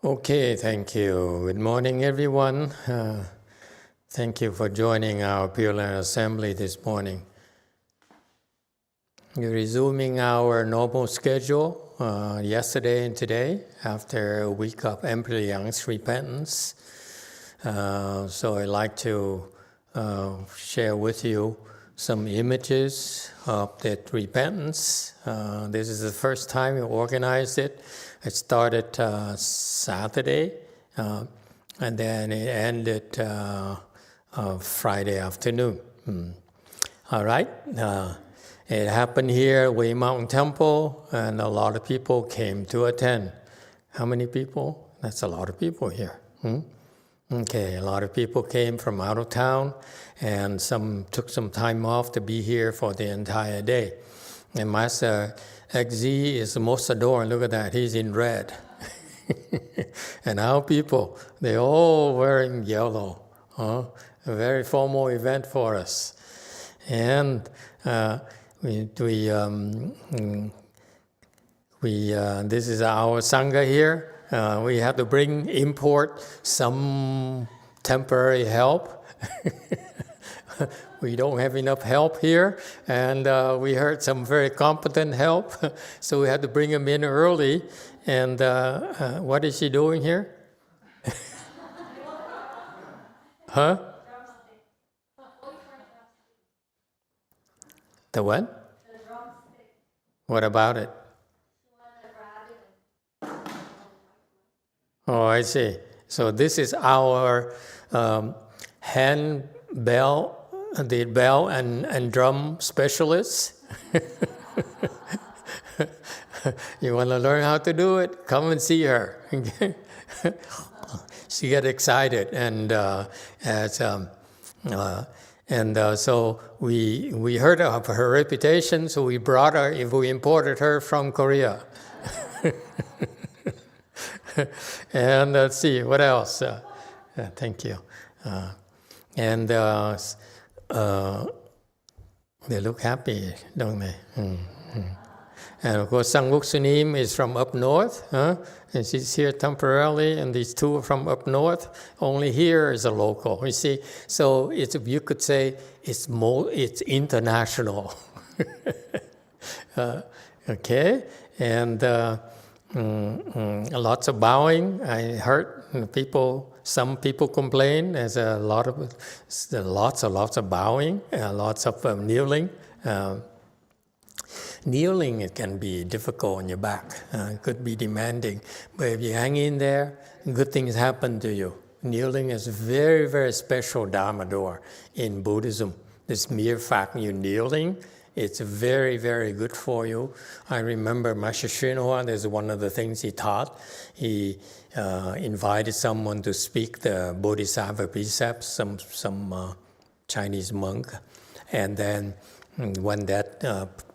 Okay, thank you. Good morning, everyone. Thank you for joining our Pure Land Assembly this morning. We're resuming our normal schedule yesterday and today after a week of Emperor Liang's repentance. So I'd like to share with you some images of that repentance. This is the first time we organized it. It started Saturday, and then it ended Friday afternoon. All right. It happened here at Way Mountain Temple, and a lot of people came to attend. How many people? That's a lot of people here. Okay, a lot of people came from out of town, and some took some time off to be here for the entire day. And Master XZ is the most adorned. Look at that, he's in red. And our people, they're all wearing yellow. A very formal event for us. And this is our Sangha here. We have to import some temporary help. We don't have enough help here, and we heard some very competent help, so we had to bring them in early. And what is she doing here? Huh? The what? What about it? Oh, I see. So this is our hand bell, the bell and drum specialist. You want to learn how to do it? Come and see her. She get excited, and so we heard of her reputation, so we brought her. We imported her from Korea. And let's see, what else? Thank you. They look happy, don't they? And of course, Sangwok Sunim is from up north, and she's here temporarily, and these two are from up north. Only here is a local, you see. So you could say it's international. Okay, and lots of bowing. I heard some people complain. There's lots of bowing, lots of kneeling. Kneeling, it can be difficult on your back. It could be demanding. But if you hang in there, good things happen to you. Kneeling is a very, very special Dharma door in Buddhism. This mere fact you're kneeling, it's very, very good for you. I remember Master YongHua, there's one of the things he taught. He invited someone to speak the Bodhisattva precepts, some Chinese monk. And then when that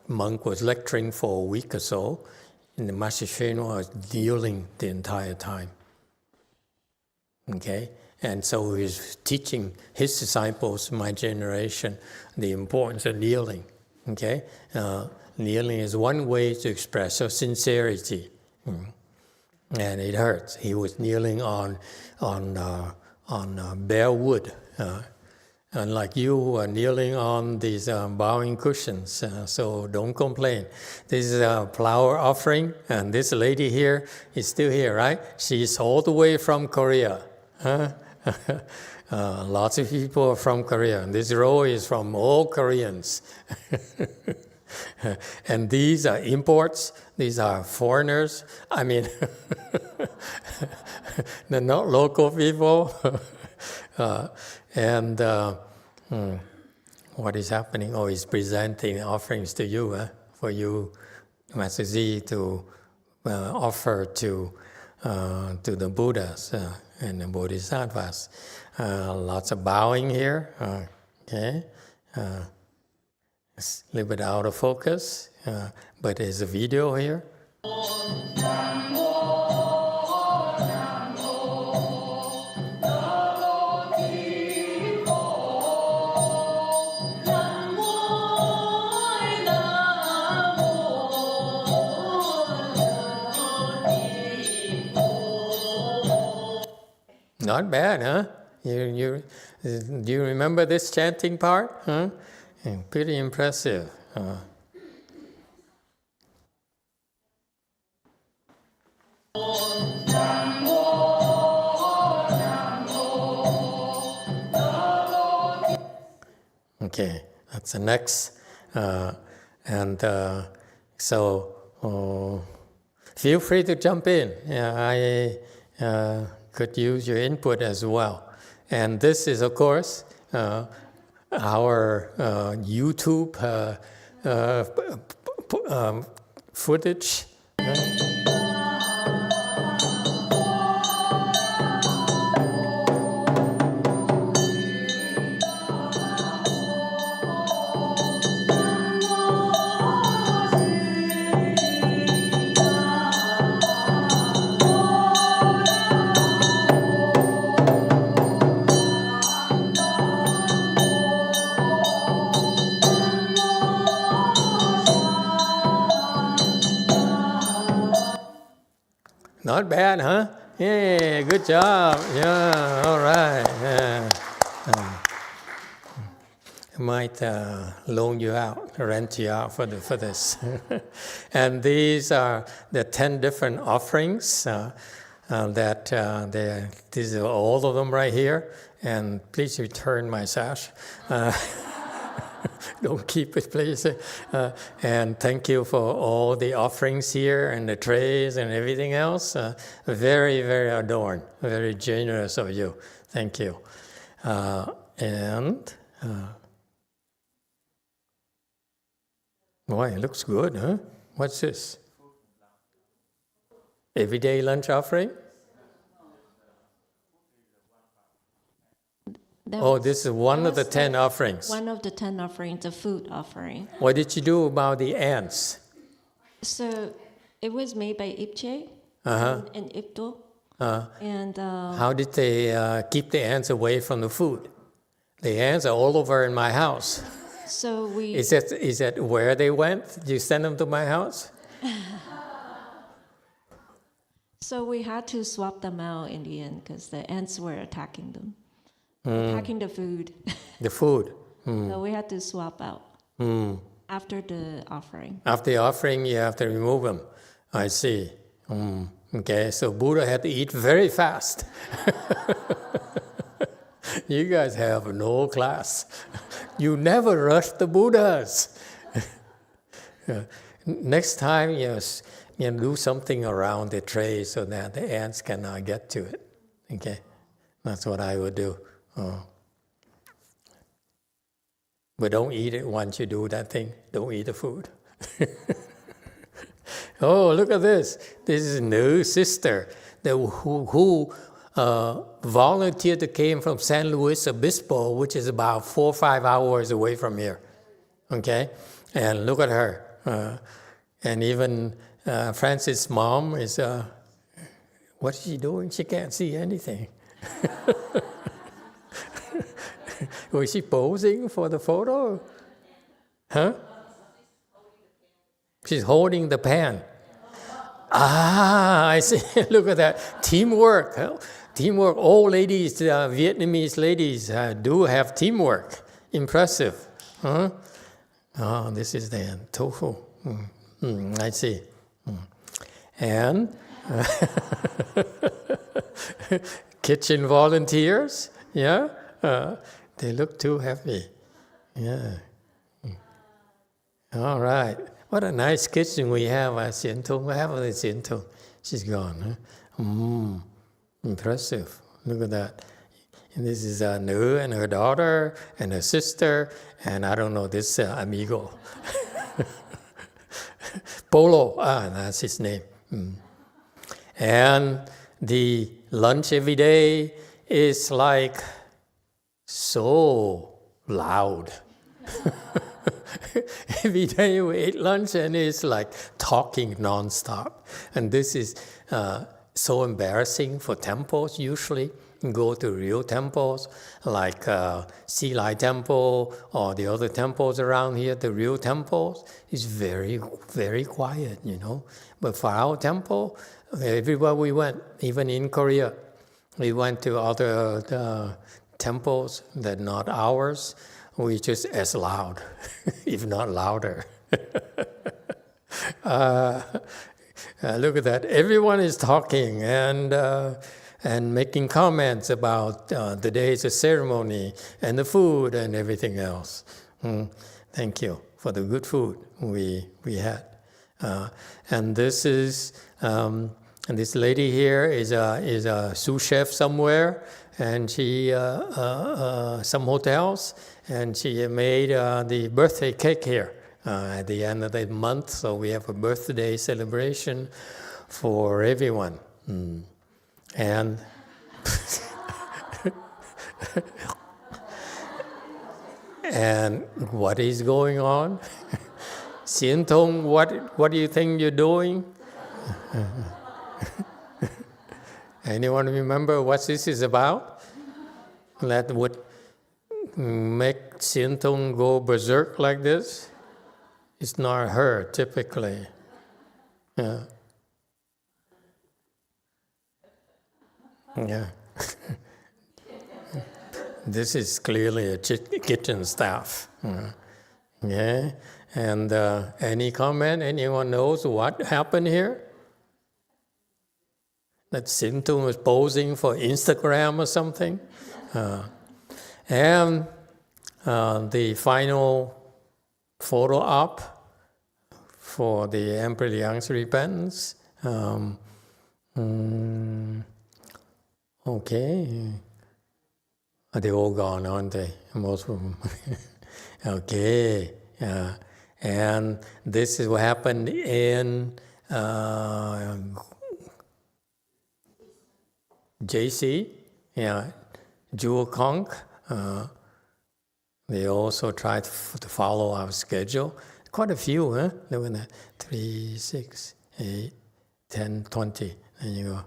monk was lecturing for a week or so, and the Master YongHua was kneeling the entire time. Okay? And so he's teaching his disciples, my generation, the importance of kneeling. Okay? Kneeling is one way to express your sincerity. And it hurts. He was kneeling on bare wood. Unlike you who are kneeling on these bowing cushions, so don't complain. This is a flower offering, and this lady here is still here, right? She's all the way from Korea. Lots of people are from Korea, and this row is from all Koreans. And these are imports, these are foreigners. I mean, they're not local people. What is happening? Oh, he's presenting offerings to you, for you, Master Z, to offer to the Buddhas and the Bodhisattvas. Lots of bowing here. Okay, it's a little bit out of focus, but there's a video here. Not bad, huh? Do you remember this chanting part? Huh? Pretty impressive. Okay, that's the next. So feel free to jump in. I could use your input as well. And this is, of course, our YouTube footage. Not bad, huh? Yeah, good job. Yeah, all right. Yeah. I might loan you out, rent you out for this. And these are the 10 different offerings these are all of them right here. And please return my sash. Don't keep it, please. And thank you for all the offerings here and the trays and everything else. Very, very adorned. Very generous of you. Thank you. Boy, it looks good, huh? What's this? Everyday lunch offering? This is one of the 10 offerings. One of the 10 offerings, the food offering. What did you do about the ants? So it was made by Ipche and Ipto. And how did they keep the ants away from the food? The ants are all over in my house. So we... Is that where they went? Did you send them to my house? So we had to swap them out in the end because the ants were attacking them. Attacking the food. The food. So we had to swap out after the offering. After the offering, you have to remove them. I see. Okay, so Buddha had to eat very fast. You guys have no class. You never rush the Buddhas. Next time, you do something around the tray so that the ants cannot get to it. Okay, that's what I would do. But don't eat it once you do that thing. Don't eat the food. Oh, look at this. This is a new sister who volunteered to came from San Luis Obispo, which is about 4 or 5 hours away from here. Okay? And look at her. And even Francis' mom is, what is she doing? She can't see anything. Was she posing for the photo? Huh? She's holding the pan. I see. Look at that. Teamwork. Teamwork. All ladies, Vietnamese ladies, do have teamwork. Impressive. Huh? Oh, this is the tofu. I see. And kitchen volunteers. Yeah? They look too happy. Yeah. All right. What a nice kitchen we have at Xian Tung. What happened to Xian Tung? She's gone. Huh? Impressive. Look at that. And this is Nu and her daughter and her sister. And I don't know, this amigo. Polo. That's his name. And the lunch every day is like so loud. Every day we eat lunch and it's like talking nonstop. And this is so embarrassing for temples usually. You go to real temples like Si Lai Temple or the other temples around here, the real temples is very, very quiet, But for our temple, everywhere we went, even in Korea, We went to other temples that not ours. We just as loud, if not louder. Look at that. Everyone is talking and making comments about the days of ceremony and the food and everything else. Thank you for the good food we had. And this is and this lady here is a sous chef somewhere, and she some hotels, and she made the birthday cake here at the end of the month. So we have a birthday celebration for everyone, and and what is going on? Xian Tong, what do you think you're doing? Anyone remember what this is about? That would make Xian Tong go berserk like this? It's not her, typically. Yeah. Yeah. This is clearly a kitchen staff. Yeah. And any comment? Anyone knows what happened here? That Xian Tong was posing for Instagram or something. And the final photo op for the Emperor Liang's repentance. Okay. They're all gone, aren't they? Most of them. Okay. And this is what happened in JC, Jewel Conch. They also tried to follow our schedule. Quite a few, huh? Look at that. 3, 6, 8, 10, 20. There you go.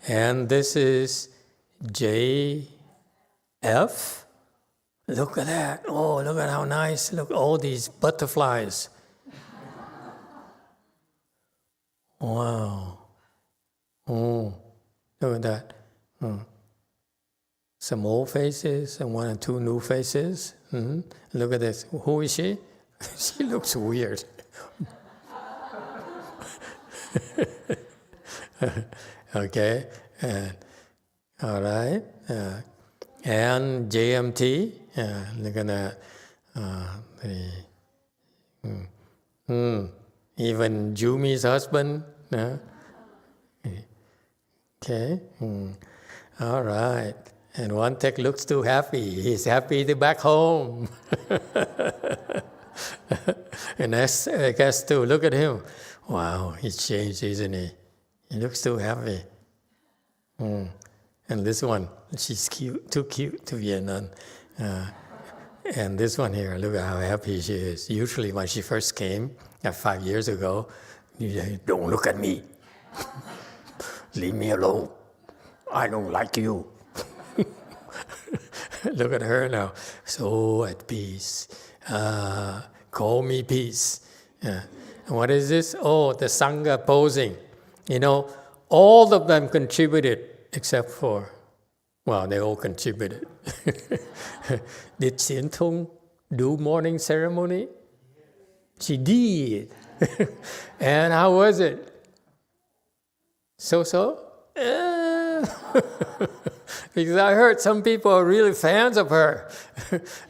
And this is JF. Look at that. Oh, look at how nice. Look, all these butterflies. Wow. Oh, look at that. Some old faces and 1 or 2 new faces. Look at this. Who is she? She looks weird. Okay. All right. And JMT. Look at that. Even Jumi's husband. Okay. All right. And one tech looks too happy. He's happy to be back home. And I guess too, look at him. Wow, he's changed, isn't he? He looks too happy. And this one, she's cute, too cute to be a nun. And this one here, look at how happy she is. Usually when she first came, 5 years ago, you say, don't look at me. Leave me alone. I don't like you. Look at her now. So at peace. Call me peace. And what is this? Oh, the Sangha posing. All of them contributed except for, well, they all contributed. Did Xian Tong do morning ceremony? She did. And how was it? So? Because I heard some people are really fans of her.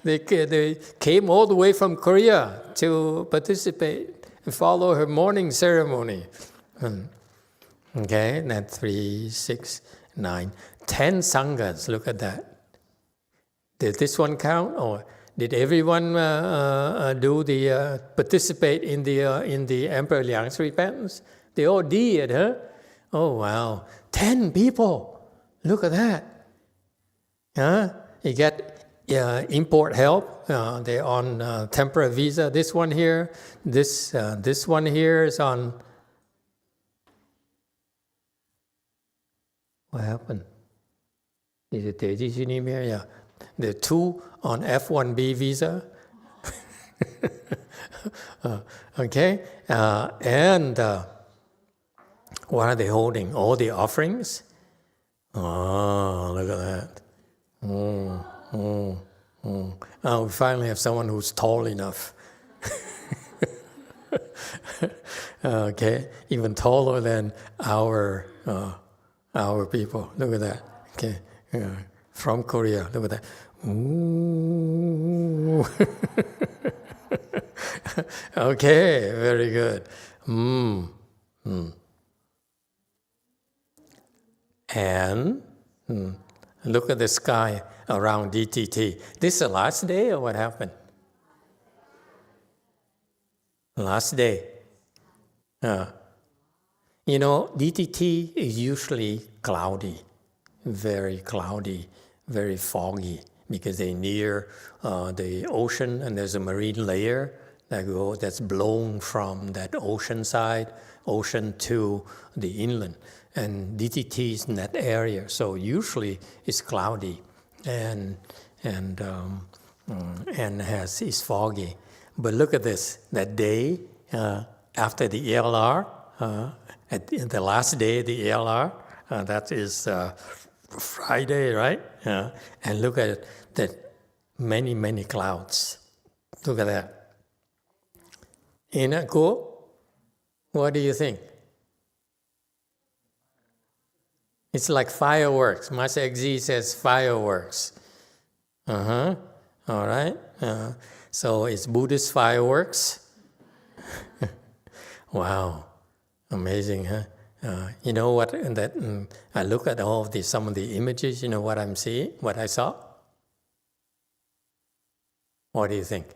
They came all the way from Korea to participate and follow her morning ceremony. Okay, that's 3, 6, 9, 10 sanghas. Look at that. Did this one count, or did everyone participate in the Emperor Liang's repentance? They all did, huh? Oh wow, 10 people. Look at that. You get import help. They're on temporary visa. This one here, this one here is on. What happened? Is it there? Yeah. There are 2 on F1B visa. Okay, and what are they holding? All the offerings. Oh, look at that. Oh, we finally have someone who's tall enough. Okay, even taller than our people. Look at that. Okay, from Korea. Look at that. Ooh. Okay, very good. And look at the sky around DTT. This is the last day or what happened? Last day. You know, DTT is usually cloudy, very foggy, because they're near the ocean, and there's a marine layer that's blown from that ocean to the inland. And DTT is in that area, so usually it's cloudy and is foggy. But look at this, that day after the ELR, at the last day of the ELR, that is Friday, right? And look at it, that many clouds. Look at that. Isn't that cool? What do you think? It's like fireworks. Master XZ says fireworks. All right. So it's Buddhist fireworks. Wow. Amazing, huh? You know what? I look at all of some of the images. You know what I'm seeing? What I saw? What do you think?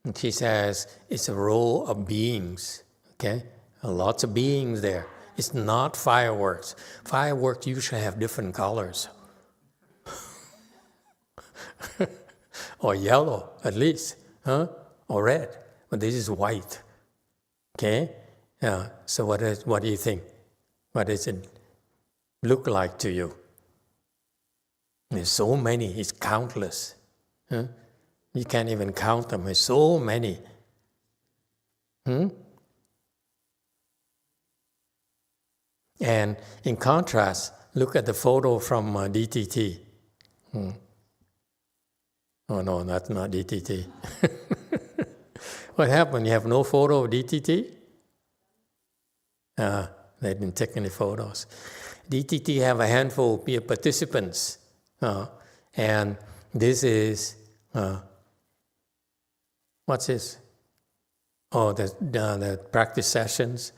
And she says it's a row of beings. Okay, lots of beings there. It's not fireworks. Fireworks usually have different colors. Or yellow, at least, huh? Or red. But this is white. Okay? So what do you think? What does it look like to you? There's so many, it's countless. Huh? You can't even count them, there's so many. And in contrast, look at the photo from DTT. Oh no, that's not DTT. What happened? You have no photo of DTT? They didn't take any photos. DTT have a handful of participants. And this is, what's this? Oh, the practice sessions.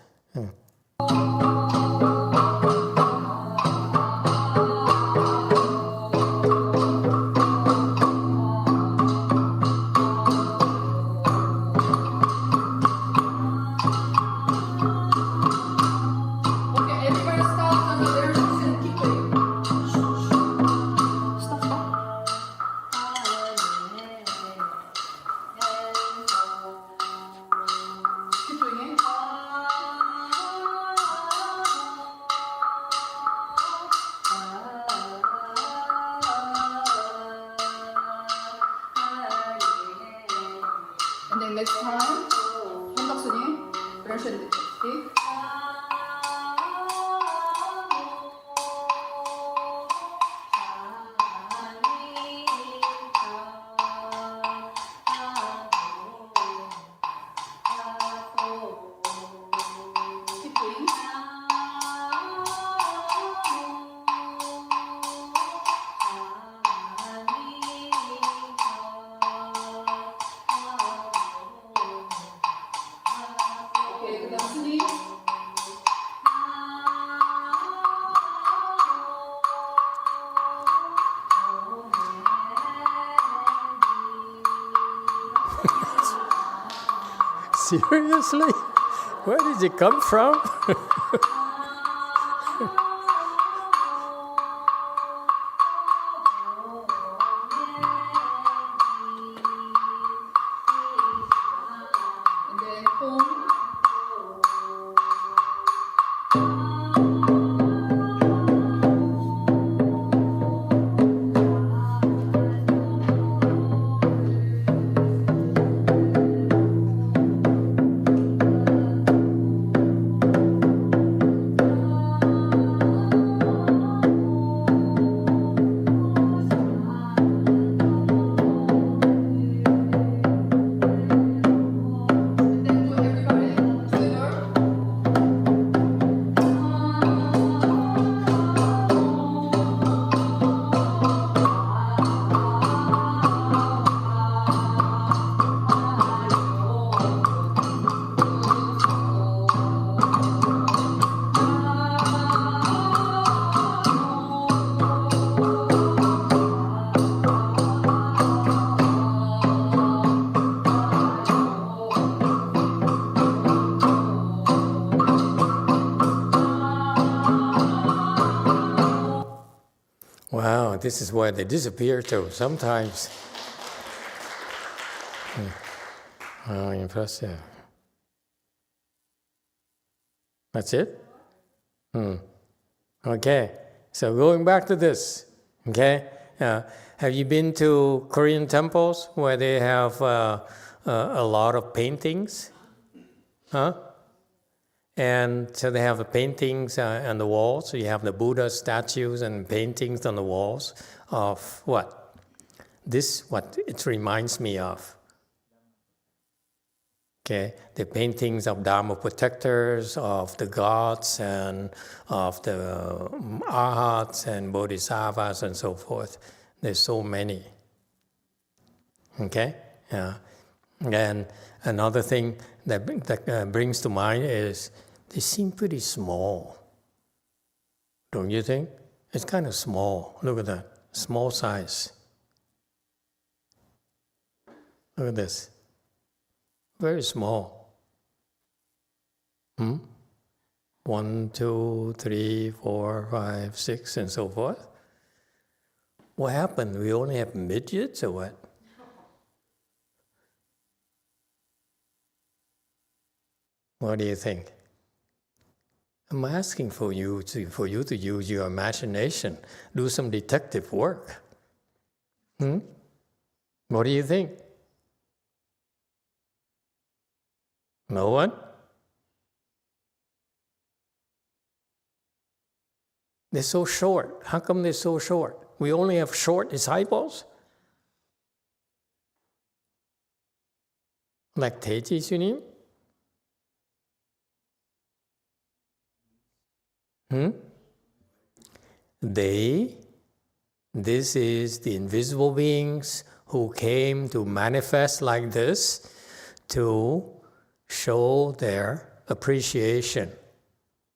Seriously? Where did it come from? Wow, this is where they disappear to sometimes. Oh, impressive. That's it? Okay, so going back to this, okay? Have you been to Korean temples where they have a lot of paintings? Huh? And so they have the paintings on the walls. So you have the Buddha statues and paintings on the walls of what? This, what it reminds me of. Okay, the paintings of Dharma protectors, of the gods, and of the arhats and bodhisattvas and so forth. There's so many. Okay, and another thing that brings to mind is they seem pretty small. Don't you think? It's kind of small. Look at that, small size. Look at this. Very small. 1, 2, 3, 4, 5, 6, and so forth. What happened? We only have midgets or what? What do you think? I'm asking for you to use your imagination, do some detective work. What do you think? No one? They're so short. How come they're so short? We only have short disciples? Like Teji Sunim? This is the invisible beings who came to manifest like this to show their appreciation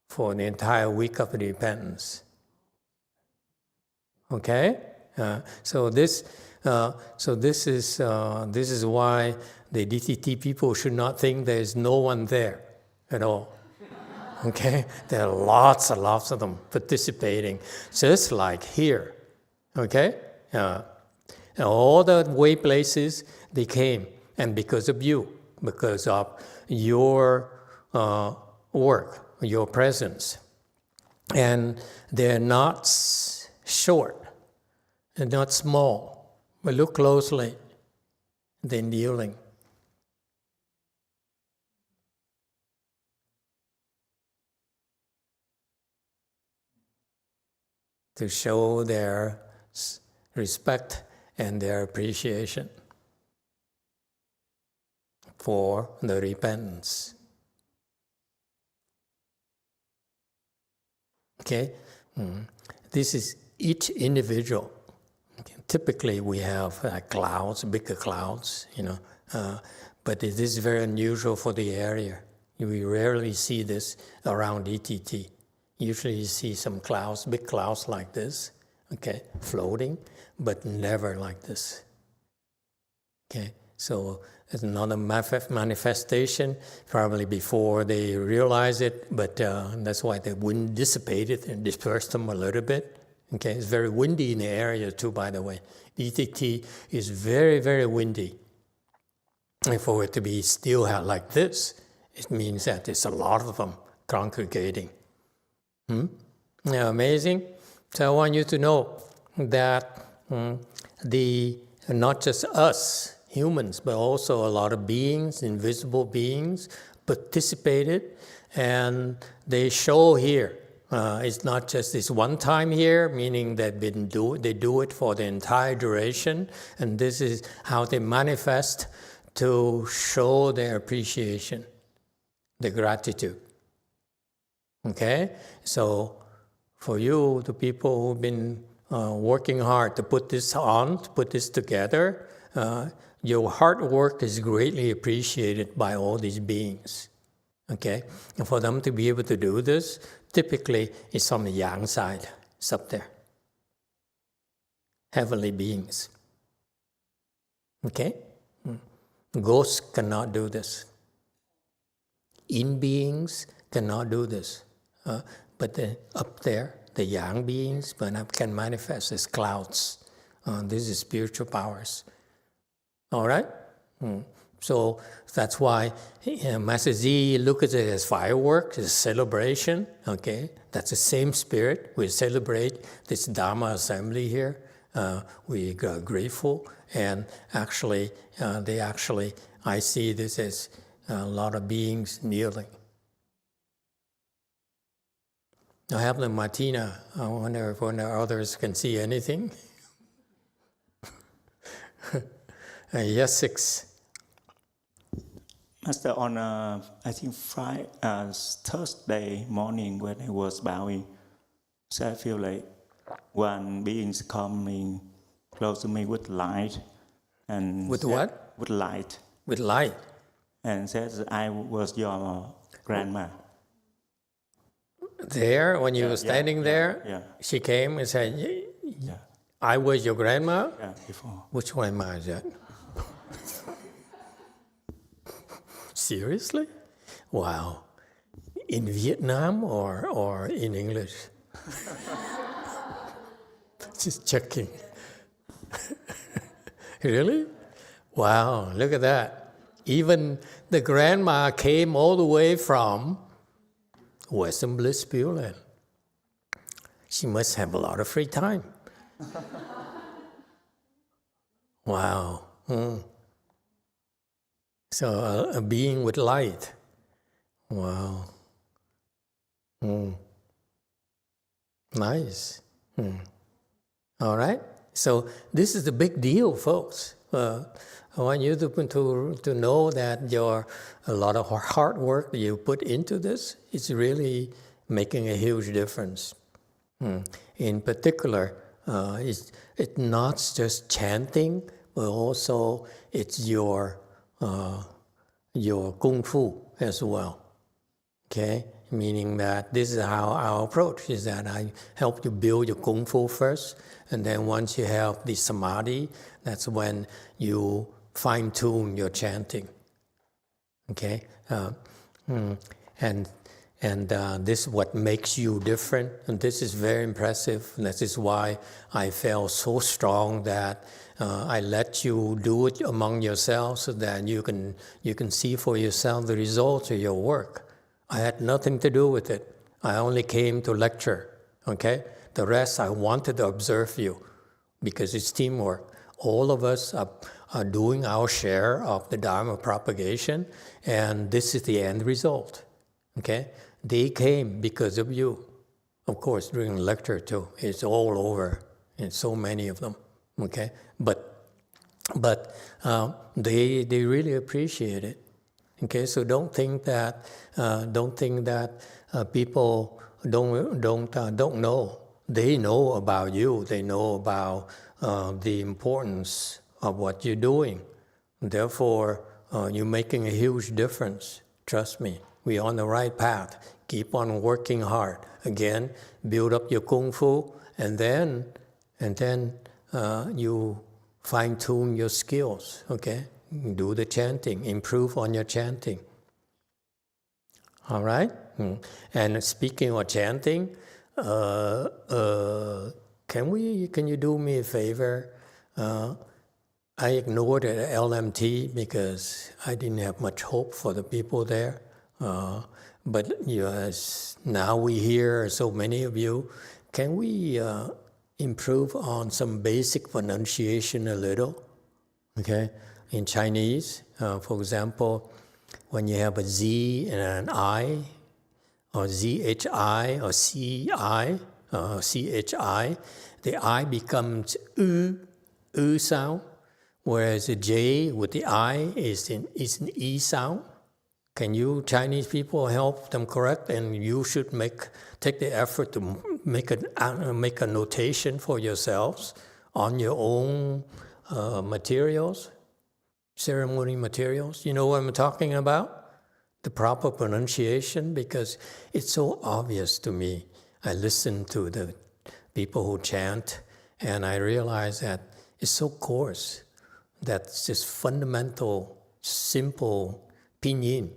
for the entire week of repentance. Okay, so this is why the DTT people should not think there is no one there at all. Okay, there are lots and lots of them participating, just like here. Okay, and all the way places they came, and because of you, because of your work, your presence. And they're not short, they're not small, but look closely, they're kneeling. To show their respect and their appreciation for the repentance. Okay, this is each individual. Okay. Typically, we have clouds, bigger clouds, but it is very unusual for the area. We rarely see this around ETT. Usually, you see some clouds, big clouds like this, okay, floating, but never like this. Okay, so it's another manifestation, probably before they realize it, but that's why the wind dissipated and dispersed them a little bit. Okay, it's very windy in the area too, by the way. ETT is very, very windy. And for it to be still like this, it means that there's a lot of them congregating. Amazing. So I want you to know that not just us, humans, but also a lot of beings, invisible beings, participated, and they show here. It's not just this one time here, meaning they do it for the entire duration, and this is how they manifest to show their appreciation, the gratitude. Okay, so for you, the people who've been working hard to put this on, to put this together, your hard work is greatly appreciated by all these beings. Okay, and for them to be able to do this, typically it's on the Yang side, it's up there. Heavenly beings. Okay, ghosts cannot do this. In beings cannot do this. But up there, the yang beings, but can manifest as clouds. This is spiritual powers. All right? So that's why Master Z look at it as fireworks, as celebration. Okay, that's the same spirit. We celebrate this Dharma assembly here. We are grateful, and actually, I see this as a lot of beings kneeling. I have the Martina. I wonder if others can see anything. Yes, 6. Master, on I think Thursday morning when I was bowing, so I feel like one being is coming close to me with light, and with what? With light. With light. And says I was your grandma. There, when you were standing there, she came and said, "I was your grandma." Yeah, before. Which grandma is that? Seriously? Wow. In Vietnam or in English? Just checking. Really? Wow, look at that. Even the grandma came all the way from Western Bliss Pure Land. She must have a lot of free time. Wow. So a being with light. Wow. Nice. All right. So this is the big deal, folks. I want you to know that a lot of hard work that you put into this is really making a huge difference. In particular, it's not just chanting, but also it's your kung fu as well. Okay, meaning that this is how our approach is that I help you build your kung fu first, and then once you have the samadhi, that's when you fine-tune your chanting. Okay, and this is what makes you different, and this is very impressive. And this is why I felt so strong that I let you do it among yourselves, so that you can see for yourself the results of your work. I had nothing to do with it. I only came to lecture. Okay, the rest I wanted to observe you, because it's teamwork. All of us are doing our share of the Dharma propagation, and this is the end result. Okay, they came because of you. Of course, during the lecture too, it's all over, and so many of them. Okay, but they really appreciate it. Okay, so don't think that people don't know. They know about you. They know about the importance of what you're doing. Therefore, you're making a huge difference. Trust me, we're on the right path. Keep on working hard. Again, build up your kung fu, and then you fine-tune your skills. Okay, do the chanting. Improve on your chanting. All right. And speaking of chanting, can you do me a favor? I ignored the LMT because I didn't have much hope for the people there. But now we hear so many of you. Can we improve on some basic pronunciation a little? Okay, in Chinese, for example, when you have a Z and an I, or ZHI or CI, CHI, the I becomes U sound, whereas the J with the I is an E sound. Can you Chinese people help them correct? And you should take the effort to make a notation for yourselves on your own materials, ceremony materials. You know what I'm talking about? The proper pronunciation, because it's so obvious to me. I listen to the people who chant, and I realize that it's so coarse. That's just fundamental, simple pinyin,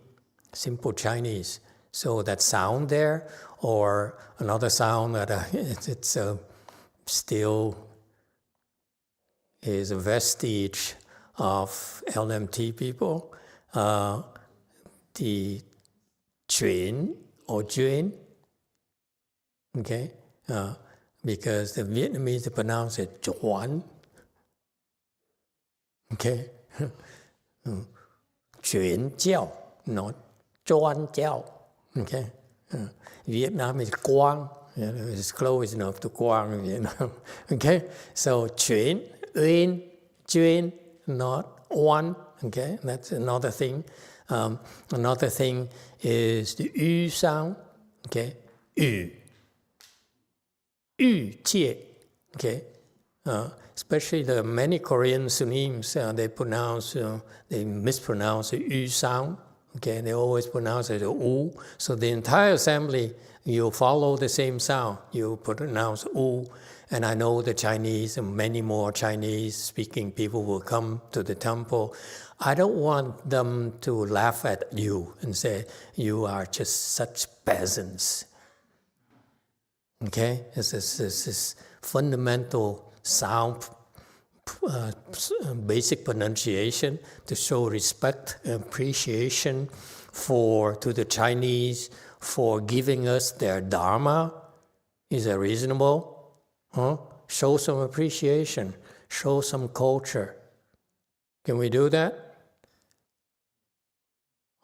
simple Chinese. So that sound there, or another sound that it's still is a vestige of LMT people. The chuyển or duyên, okay, because the Vietnamese pronounce it chuan, okay, chuyển jiao, not chuan jiao, okay. Vietnam is quang, it's close enough to quang, okay. So chuyển, uyên, duyên, not one, okay. That's another thing. Another thing is the yu sound, okay, yu, jie, okay. Especially the many Korean Sunims, they mispronounce the yu sound, okay. They always pronounce it u. So the entire assembly, you follow the same sound. You pronounce u. And I know the Chinese and many more Chinese-speaking people will come to the temple. I don't want them to laugh at you and say, you are just such peasants. Okay? It's this fundamental sound, basic pronunciation to show respect and appreciation to the Chinese for giving us their Dharma. Is that reasonable? Huh? Show some appreciation. Show some culture. Can we do that?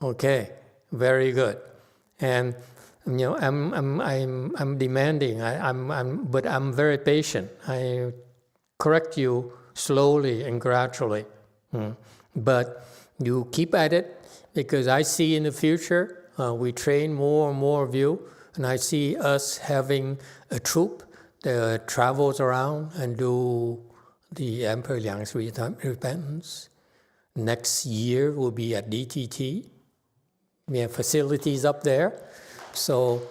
Okay, very good. And I'm demanding. But I'm very patient. I correct you slowly and gradually. But you keep at it, because I see in the future we train more and more of you, and I see us having a troop that travels around and do the Emperor Liang's repentance. Next year will be at DTT. We have facilities up there. So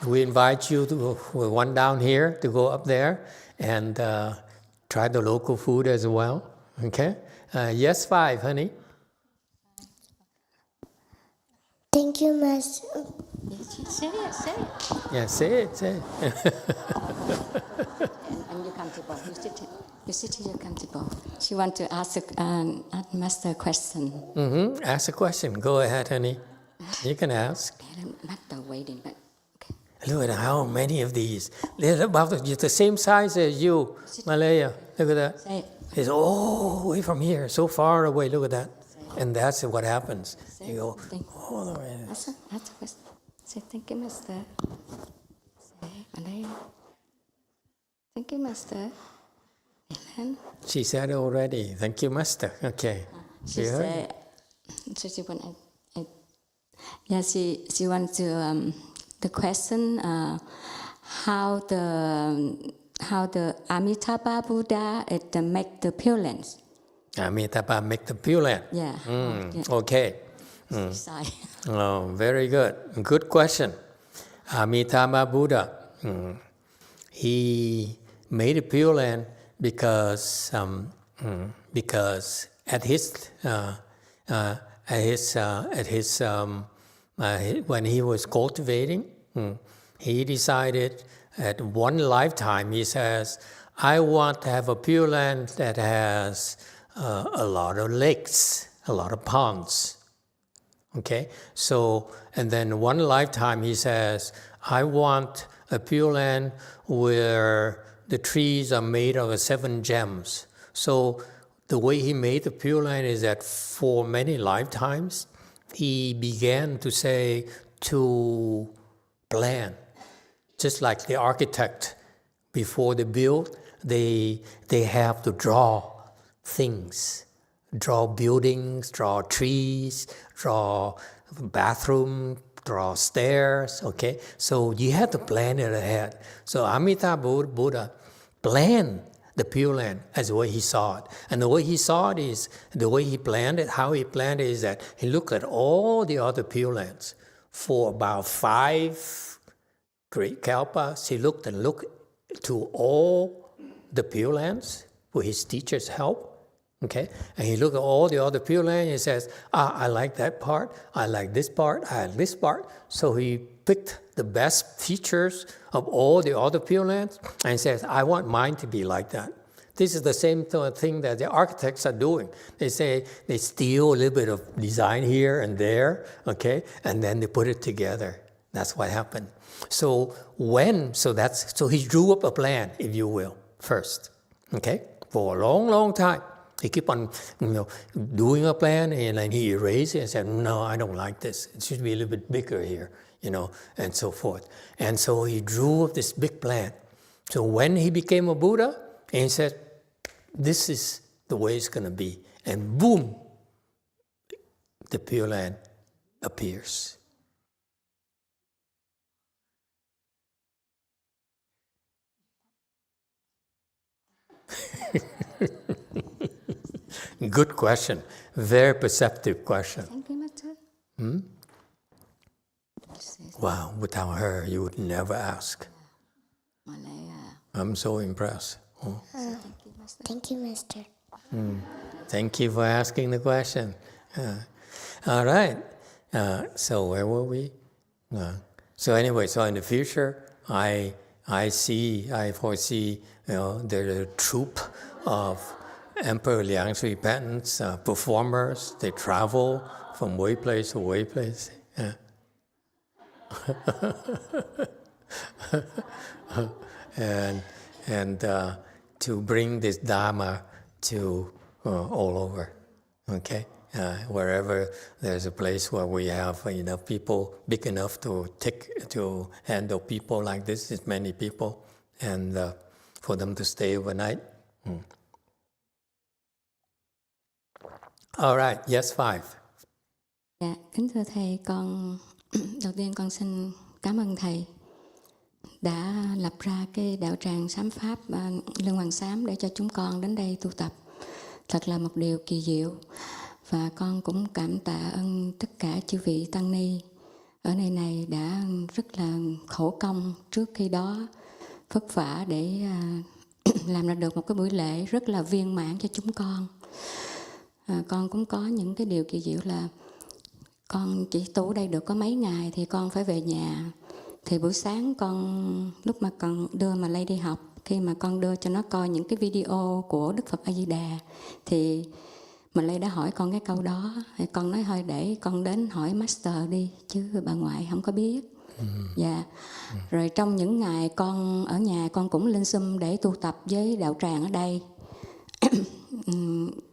we invite you to one down here to go up there and try the local food as well. Okay? Yes, 5, honey. Thank you, Master. Say it. Yeah, say it. And you're comfortable. You sit here comfortable. She wants to ask Master a question. Mm-hmm. Ask a question. Go ahead, honey. You can ask. Master waiting, but okay. Look at how many of these. They're about the same size as you, Malaya. Look at that. Say it. It's all away from here, so far away. Look at that. And that's what happens. You go all the way. Ask a question. Say thank you, Master. Say, Malaya. Thank you, Master. And She said already. Thank you, Master. Okay. she said, so she want. She wants to the question how the Amitabha Buddha make the Pure Land. Amitabha make the Pure Land. Yeah. Okay. Oh, very good. Good question. Amitabha Buddha, he made a Pure Land because at his when he was cultivating, he decided at one lifetime, he says, I want to have a Pure Land that has a lot of lakes, a lot of ponds. Okay, so, and then one lifetime he says, I want a Pure Land where the trees are made of 7 gems. So the way he made the Pure Land is that for many lifetimes, he began to say to plan, just like the architect, before they build, they have to draw things, draw buildings, draw trees, draw bathroom, draw stairs, okay? So you have to plan it ahead. So Amitabha Buddha planned the Pure Land as the way he saw it. And the way he saw it is, the way he planned it, how he planned it is that he looked at all the other Pure Lands. For about 5 great kalpas, he looked to all the Pure Lands with his teacher's help. Okay, and he looked at all the other Pure Land and he says, I like that part, I like this part, I like this part. So he picked the best features of all the other Pure Lands and says, I want mine to be like that. This is the same thing that the architects are doing. They say they steal a little bit of design here and there, okay, and then they put it together. That's what happened. So he drew up a plan, if you will, first, okay, for a long, long time. He kept on, doing a plan, and then he erased it and said, no, I don't like this. It should be a little bit bigger here, and so forth. And so he drew up this big plan. So when he became a Buddha, and he said, this is the way it's going to be. And boom, the Pure Land appears. Good question. Very perceptive question. Thank you, Master. Wow, without her, you would never ask. I'm so impressed. Oh. Thank you, Master. Thank you for asking the question. All right. So where were we? So anyway, so in the future, I foresee, there's a troupe of Emperor Liang's repentance performers. They travel from way place to way place. Yeah. and to bring this Dharma to all over, okay? Wherever there's a place where we have enough people, big enough to handle people like this many people, and for them to stay overnight. All right, yes, 5. Dạ, kính thưa Thầy, con đầu tiên con xin cảm ơn Thầy đã lập ra cái đạo tràng Sám Pháp Lương Hoàng Sám để cho chúng con đến đây tu tập. Thật là một điều kỳ diệu. Và con cũng cảm tạ ơn tất cả chư vị Tăng Ni ở nơi này đã rất là khổ công trước khi đó, vất vả để làm ra được một cái buổi lễ rất là viên mãn cho chúng con. Con cũng có những cái điều kỳ diệu là con chỉ tu đây được có mấy ngày thì con phải về nhà. Thì buổi sáng con lúc mà con đưa mà Lady đi học, khi mà con đưa cho nó coi những cái video của Đức Phật A Di Đà thì mà Lady đã hỏi con cái câu đó, thì con nói thôi để con đến hỏi Master đi chứ bà ngoại không có biết. Dạ. Rồi trong những ngày con ở nhà con cũng lên Zoom để tu tập với đạo tràng ở đây.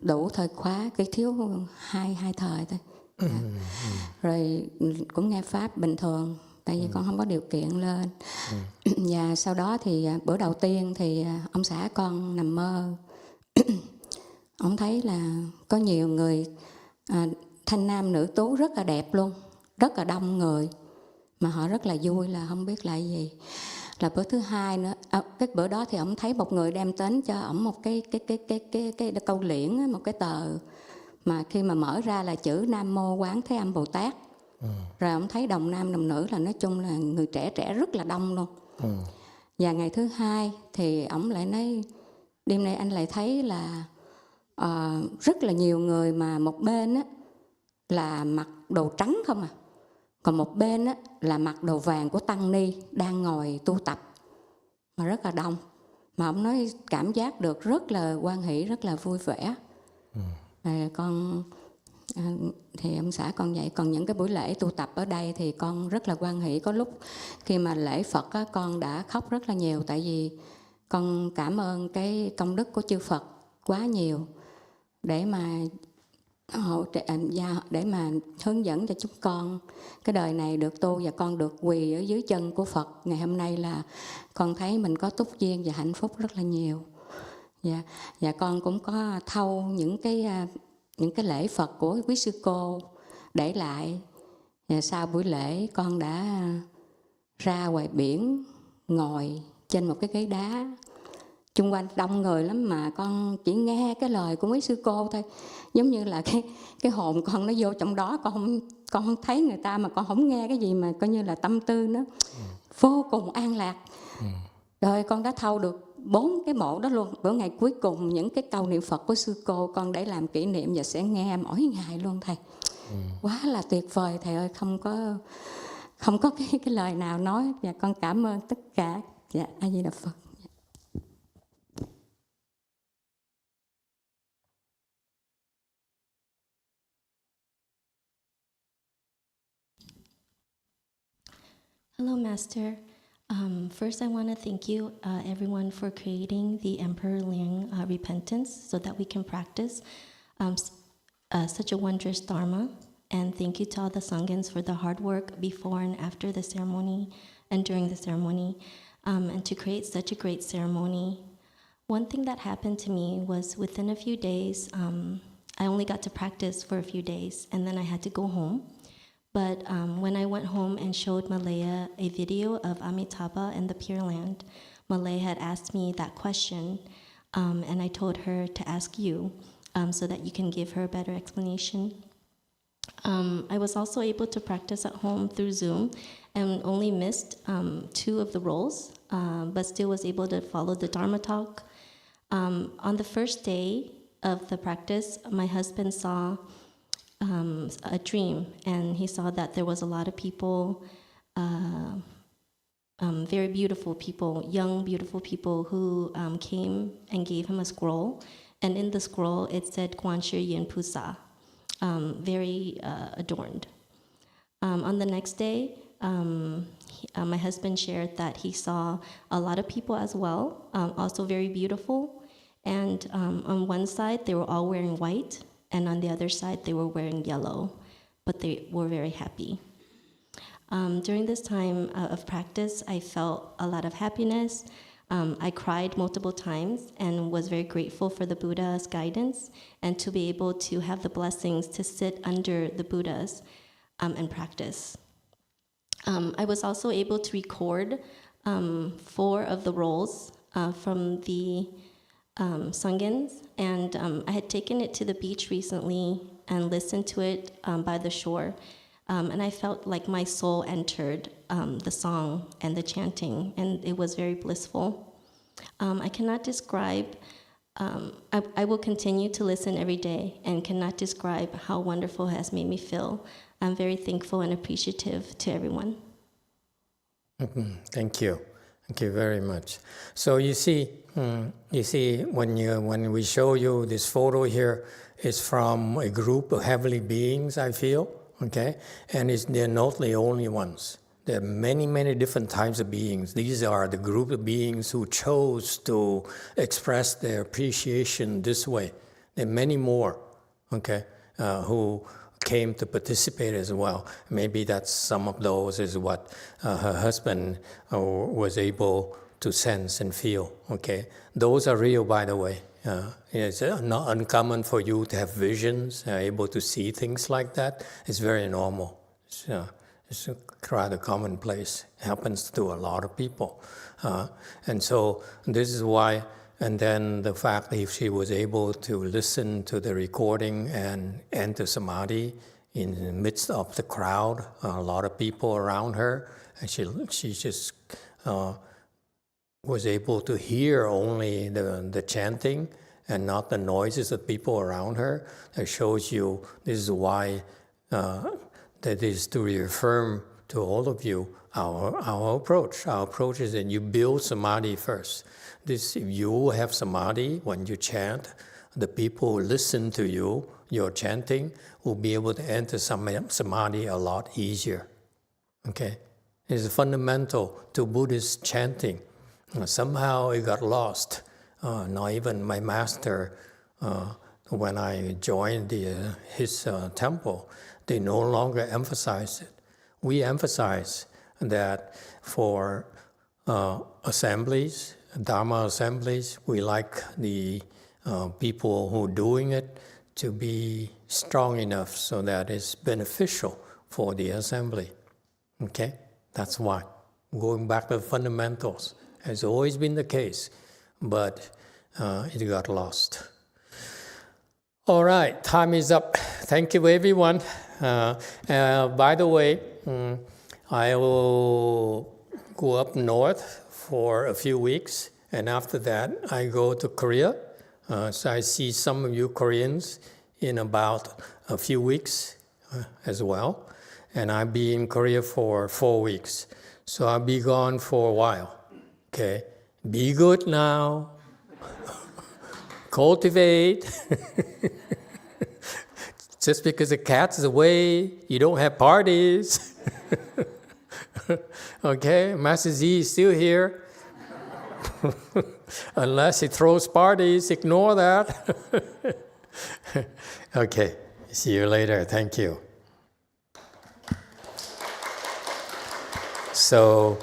Đủ thời khóa, cái thiếu hai thời thôi. Rồi cũng nghe Pháp bình thường, tại vì con không có điều kiện lên. Và sau đó thì bữa đầu tiên thì ông xã con nằm mơ. Ông thấy là có nhiều người thanh nam nữ tú rất là đẹp luôn, rất là đông người, mà họ rất là vui là không biết là gì. Là bữa thứ hai nữa, cái bữa đó thì ông thấy một người đem đến cho ổng một cái câu liễn, một cái tờ mà khi mà mở ra là chữ Nam Mô Quán Thế Âm Bồ Tát. Rồi ông thấy đồng nam đồng nữ, là nói chung là người trẻ rất là đông luôn. Và ngày thứ hai thì ổng lại nói đêm nay anh lại thấy là rất là nhiều người, mà một bên á, là mặc đồ trắng không à, còn một bên á, là mặc đồ vàng của Tăng Ni đang ngồi tu tập, mà rất là đông. Mà ông nói cảm giác được rất là hoan hỷ, rất là vui vẻ. Con thì ông xã con vậy. Còn những cái buổi lễ tu tập ở đây thì con rất là hoan hỷ. Có lúc khi mà lễ Phật á, con đã khóc rất là nhiều, tại vì con cảm ơn cái công đức của chư Phật quá nhiều để mà hỗ trợ, để mà hướng dẫn cho chúng con cái đời này được tu, và con được quỳ ở dưới chân của Phật. Ngày hôm nay là con thấy mình có túc duyên và hạnh phúc rất là nhiều. Và con cũng có thâu những cái lễ Phật của quý sư cô để lại. Và sau buổi lễ con đã ra ngoài biển ngồi trên một cái ghế đá, chung quanh đông người lắm, mà con chỉ nghe cái lời của quý sư cô thôi. Giống như là cái hồn con nó vô trong đó, con không thấy người ta, mà con không nghe cái gì, mà coi như là tâm tư nó vô cùng an lạc. Rồi con đã thâu được 4 cái mộ đó luôn. Bữa ngày cuối cùng những cái câu niệm Phật của sư cô con để làm kỷ niệm và sẽ nghe mỗi ngày luôn thầy. Quá là tuyệt vời thầy ơi, không có không có cái lời nào nói. Và con cảm ơn tất cả. Dạ, A Di Đà Phật. Hello, Master. First, I want to thank you, everyone, for creating the Emperor Liang repentance so that we can practice such a wondrous Dharma. And thank you to all the Sanghas for the hard work before and after the ceremony and during the ceremony, and to create such a great ceremony. One thing that happened to me was within a few days, I only got to practice for a few days, and then I had to go home. But when I went home and showed Malaya a video of Amitabha and the Pure Land, Malaya had asked me that question, and I told her to ask you so that you can give her a better explanation. I was also able to practice at home through Zoom and only missed 2 of the roles, but still was able to follow the Dharma Talk. On the first day of the practice, my husband saw a dream, and he saw that there was a lot of people, very beautiful people, young, beautiful people who came and gave him a scroll. And in the scroll, it said Quan Shi Yin Pusa, very adorned. On the next day, my husband shared that he saw a lot of people as well, also very beautiful. And on one side, they were all wearing white, and on the other side, they were wearing yellow, but they were very happy. During this time of practice, I felt a lot of happiness. I cried multiple times and was very grateful for the Buddha's guidance and to be able to have the blessings to sit under the Buddhas and practice. I was also able to record 4 of the roles from the Sanghas, and I had taken it to the beach recently and listened to it by the shore, and I felt like my soul entered the song and the chanting, and it was very blissful. I cannot describe, I will continue to listen every day and cannot describe how wonderful it has made me feel. I'm very thankful and appreciative to everyone. Thank you. Thank you very much. So you see, when we show you this photo here, it's from a group of heavenly beings, I feel, okay? And they're not the only ones. There are many, many different types of beings. These are the group of beings who chose to express their appreciation this way. There are many more, okay, who came to participate as well. Maybe that's some of those is what her husband was able to sense and feel, okay? Those are real, by the way. It's not uncommon for you to have visions, able to see things like that. It's very normal. It's rather commonplace. It happens to a lot of people. And so this is why, and then the fact that if she was able to listen to the recording and enter samadhi in the midst of the crowd, a lot of people around her, and she just was able to hear only the chanting and not the noises of people around her. That shows you this is why that is to reaffirm to all of you our approach. Our approach is that you build samadhi first. If you have samadhi, when you chant, the people who listen to you, your chanting, will be able to enter samadhi a lot easier. Okay? It's fundamental to Buddhist chanting. Somehow it got lost. Not even my master, when I joined his temple, they no longer emphasize it. We emphasize that for assemblies, Dharma assemblies, we like the people who are doing it to be strong enough so that it's beneficial for the assembly. Okay? That's why. Going back to the fundamentals has always been the case, but it got lost. All right, time is up. Thank you, everyone. By the way, I will go up north for a few weeks, and after that, I go to Korea. So I see some of you Koreans in about a few weeks as well. and I'll be in Korea for 4 weeks. So I'll be gone for a while. Okay? Be good now. Cultivate. Just because the cat's away, you don't have parties. Okay? Master Z is still here. Unless he throws parties, ignore that. Okay. See you later. Thank you. So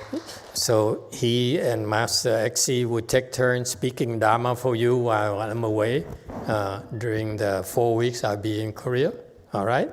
he and Master XC would take turns speaking Dharma for you while I'm away during the 4 weeks I'll be in Korea. All right?